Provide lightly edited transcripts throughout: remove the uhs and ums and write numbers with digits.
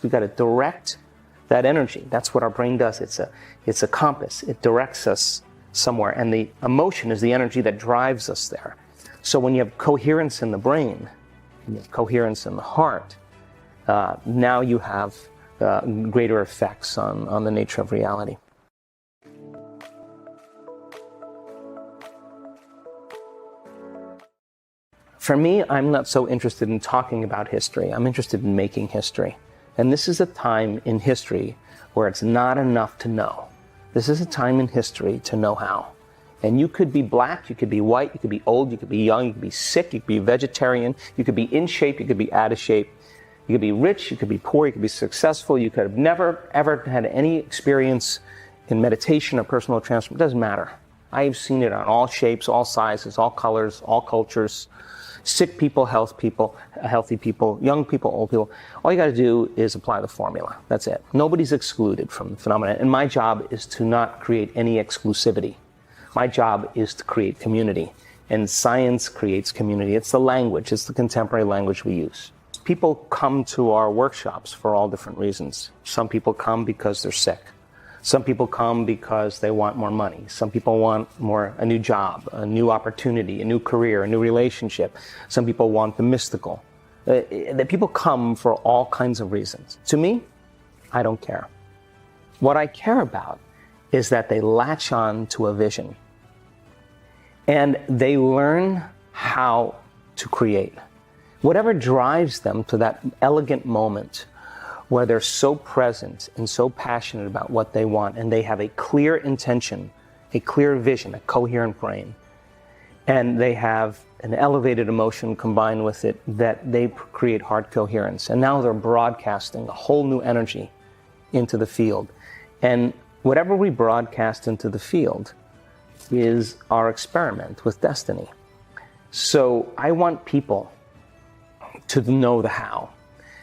We got to direct that energy. That's what our brain does. It's a compass. It directs us somewhere, and the emotion is the energy that drives us there. So when you have coherence in the brain, and you have coherence in the heart, now you have greater effects on the nature of reality. For me, I'm not so interested in talking about history. I'm interested in making history. And this is a time in history where it's not enough to know. This is a time in history to know how. And you could be black, you could be white, you could be old, you could be young, you could be sick, you could be vegetarian, you could be in shape, you could be out of shape. You could be rich, you could be poor, you could be successful, you could have never, ever had any experience in meditation or personal transformation. It doesn't matter. I've seen it on all shapes, all sizes, all colors, all cultures. Sick people, healthy people, young people, old people. All you got to do is apply the formula. That's it. Nobody's excluded from the phenomenon. And my job is to not create any exclusivity. My job is to create community. And science creates community. It's the language. It's the contemporary language we use. People come to our workshops for all different reasons. Some people come because they're sick. Some people come because they want more money. Some people want a new job, a new opportunity, a new career, a new relationship. Some people want the mystical. The people come for all kinds of reasons. To me, I don't care. What I care about is that they latch on to a vision and they learn how to create. Whatever drives them to that elegant moment where they're so present and so passionate about what they want, and they have a clear intention, a clear vision, a coherent brain, and they have an elevated emotion combined with it, that they create heart coherence. And now they're broadcasting a whole new energy into the field. And whatever we broadcast into the field is our experiment with destiny. So I want people to know the how.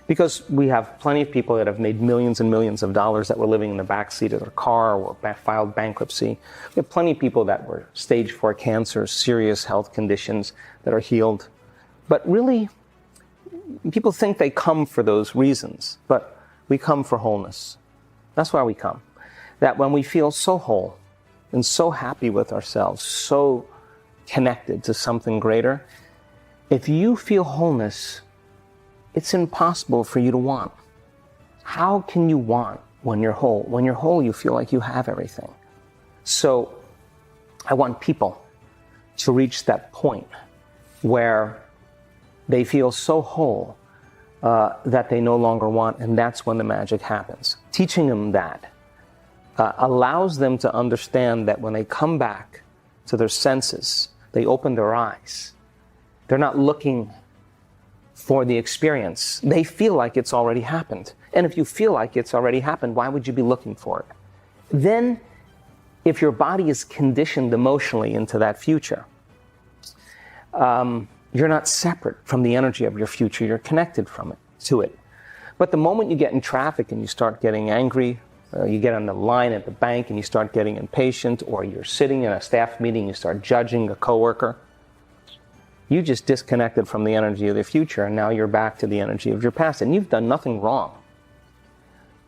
Because we have plenty of people that have made millions and millions of dollars that were living in the backseat of their car or filed bankruptcy. We have plenty of people that were stage 4 cancer, serious health conditions that are healed. But really, people think they come for those reasons, but we come for wholeness. That's why we come. That when we feel so whole and so happy with ourselves, so connected to something greater, if you feel wholeness, it's impossible for you to want. How can you want when you're whole? When you're whole, you feel like you have everything. So I want people to reach that point where they feel so whole that they no longer want, and that's when the magic happens. Teaching them that allows them to understand that when they come back to their senses, they open their eyes. They're not looking for the experience. They feel like it's already happened. And if you feel like it's already happened, why would you be looking for it? Then, if your body is conditioned emotionally into that future, you're not separate from the energy of your future. You're connected to it. But the moment you get in traffic and you start getting angry, you get on the line at the bank and you start getting impatient, or you're sitting in a staff meeting and you start judging a coworker, you just disconnected from the energy of the future, and now you're back to the energy of your past, and you've done nothing wrong.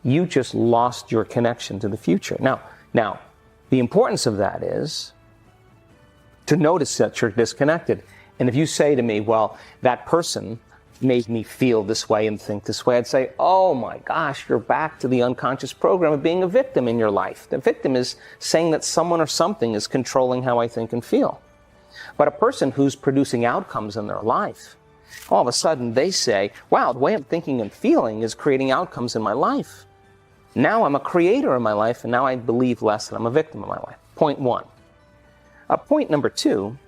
You just lost your connection to the future. Now, the importance of that is to notice that you're disconnected. And if you say to me, well, that person made me feel this way and think this way, I'd say, oh my gosh, you're back to the unconscious program of being a victim in your life. The victim is saying that someone or something is controlling how I think and feel. But a person who's producing outcomes in their life, all of a sudden they say, wow, the way I'm thinking and feeling is creating outcomes in my life. Now I'm a creator in my life, and now I believe less that I'm a victim in my life. Point one. Point number two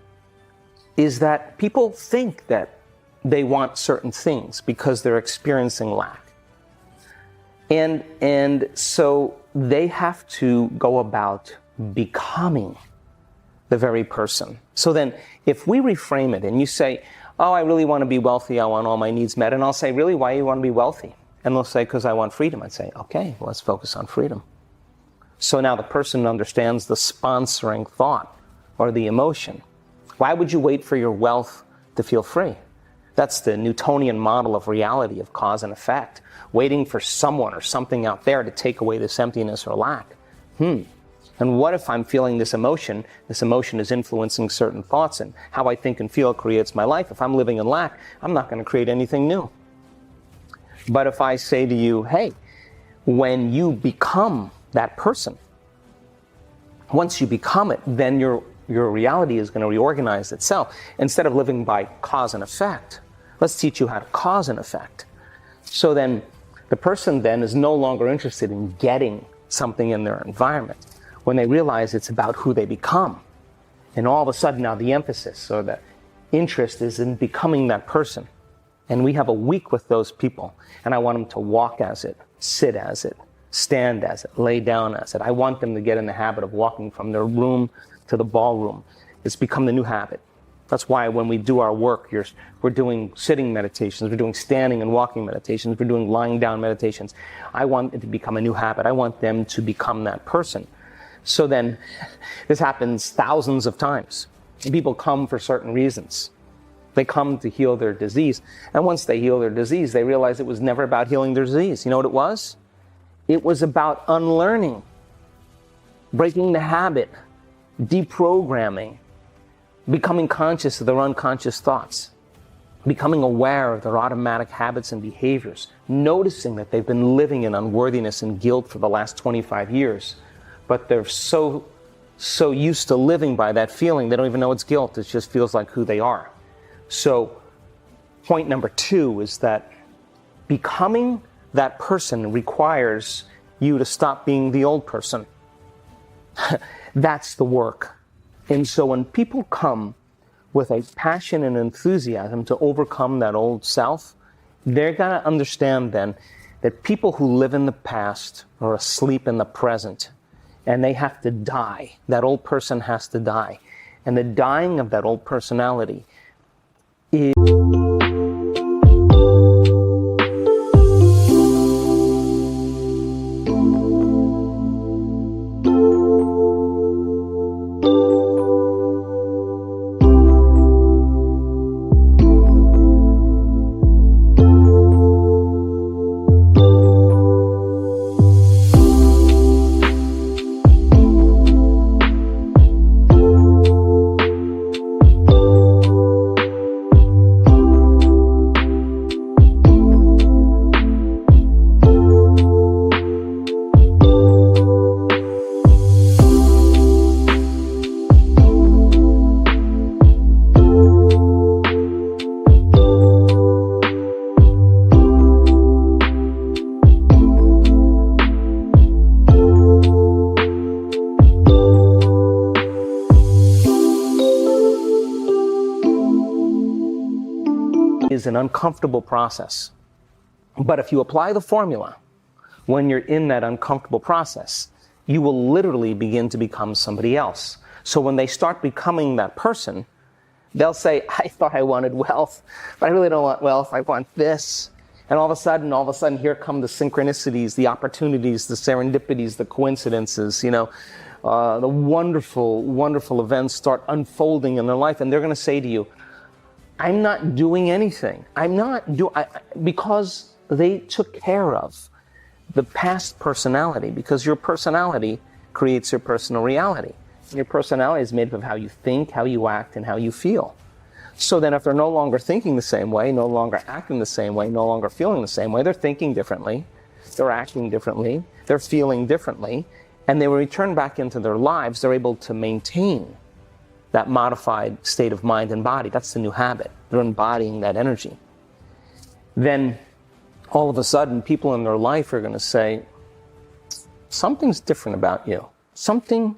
is that people think that they want certain things because they're experiencing lack. And so they have to go about becoming the very person. So then, if we reframe it and you say, oh, I really want to be wealthy, I want all my needs met, and I'll say, really, why do you want to be wealthy? And they'll say, because I want freedom. I'd say, okay, well, let's focus on freedom. So now the person understands the sponsoring thought or the emotion. Why would you wait for your wealth to feel free? That's the Newtonian model of reality, of cause and effect, waiting for someone or something out there to take away this emptiness or lack. And what if I'm feeling this emotion is influencing certain thoughts, and how I think and feel creates my life. If I'm living in lack, I'm not going to create anything new. But if I say to you, hey, when you become that person, once you become it, then your reality is going to reorganize itself. Instead of living by cause and effect, let's teach you how to cause and effect. So then the person then is no longer interested in getting something in their environment when they realize it's about who they become. And all of a sudden now the emphasis or the interest is in becoming that person. And we have a week with those people, and I want them to walk as it, sit as it, stand as it, lay down as it. I want them to get in the habit of walking from their room to the ballroom. It's become the new habit. That's why when we do our work, we're doing sitting meditations, we're doing standing and walking meditations, we're doing lying down meditations. I want it to become a new habit. I want them to become that person. So then, this happens thousands of times. People come for certain reasons. They come to heal their disease. And once they heal their disease, they realize it was never about healing their disease. You know what it was? It was about unlearning, breaking the habit, deprogramming, becoming conscious of their unconscious thoughts, becoming aware of their automatic habits and behaviors, noticing that they've been living in unworthiness and guilt for the last 25 years, but they're so used to living by that feeling, they don't even know it's guilt. It just feels like who they are. So point number 2 is that becoming that person requires you to stop being the old person. That's the work. And so when people come with a passion and enthusiasm to overcome that old self, they're going to understand then that people who live in the past are asleep in the present, and they have to die. That old person has to die. And the dying of that old personality is an uncomfortable process. But if you apply the formula, when you're in that uncomfortable process, you will literally begin to become somebody else. So when they start becoming that person, they'll say, I thought I wanted wealth, but I really don't want wealth, I want this. And all of a sudden, here come the synchronicities, the opportunities, the serendipities, the coincidences, the wonderful, wonderful events start unfolding in their life, and they're going to say to you, I'm not doing anything. Because they took care of the past personality, because your personality creates your personal reality. And your personality is made up of how you think, how you act, and how you feel. So then if they're no longer thinking the same way, no longer acting the same way, no longer feeling the same way, they're thinking differently, they're acting differently, they're feeling differently, and they return back into their lives, they're able to maintain that modified state of mind and body. That's the new habit. They're embodying that energy. Then all of a sudden, people in their life are going to say, something's different about you. Something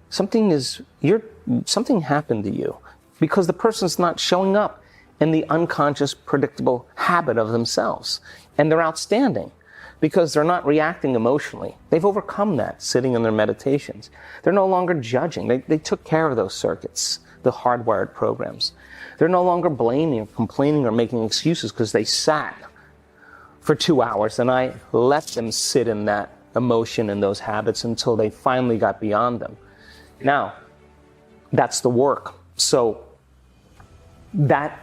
happened to you. Because the person's not showing up in the unconscious, predictable habit of themselves. And they're outstanding because they're not reacting emotionally. They've overcome that sitting in their meditations. They're no longer judging. They took care of those circuits, the hardwired programs. They're no longer blaming or complaining or making excuses because they sat for 2 hours and I let them sit in that emotion and those habits until they finally got beyond them. Now, that's the work. So that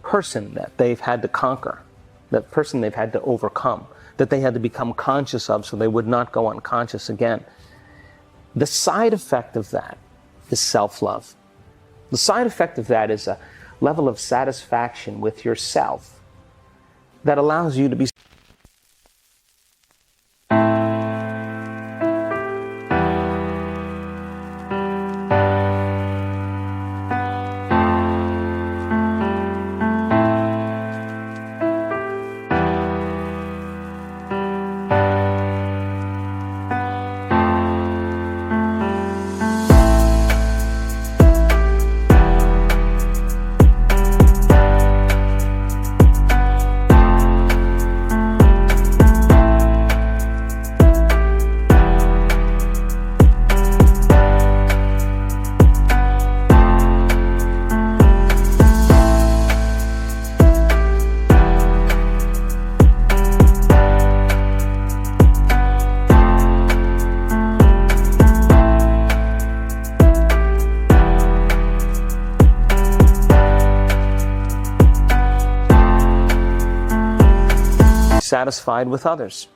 person that they've had to conquer, that person they've had to overcome, that they had to become conscious of so they would not go unconscious again. The side effect of that is self-love. The side effect of that is a level of satisfaction with yourself that allows you to be satisfied with others.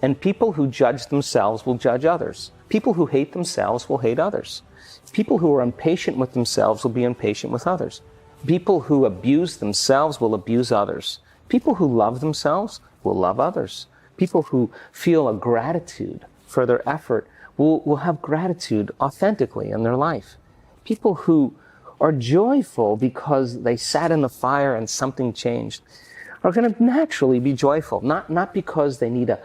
And people who judge themselves will judge others. People who hate themselves will hate others. People who are impatient with themselves will be impatient with others. People who abuse themselves will abuse others. People who love themselves will love others. People who feel a gratitude for their effort will have gratitude authentically in their life. People who are joyful because they sat in the fire and something changed are going to naturally be joyful, not because they need a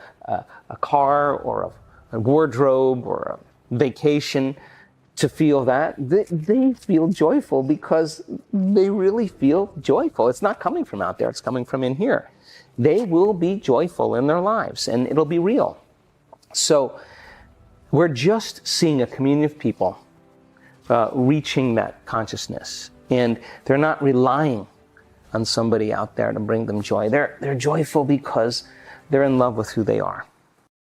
car or a wardrobe or a vacation to feel that. They feel joyful because they really feel joyful. It's not coming from out there, it's coming from in here. They will be joyful in their lives, and it'll be real. So we're just seeing a community of people reaching that consciousness, and they're not relying on somebody out there to bring them joy. They're joyful because they're in love with who they are.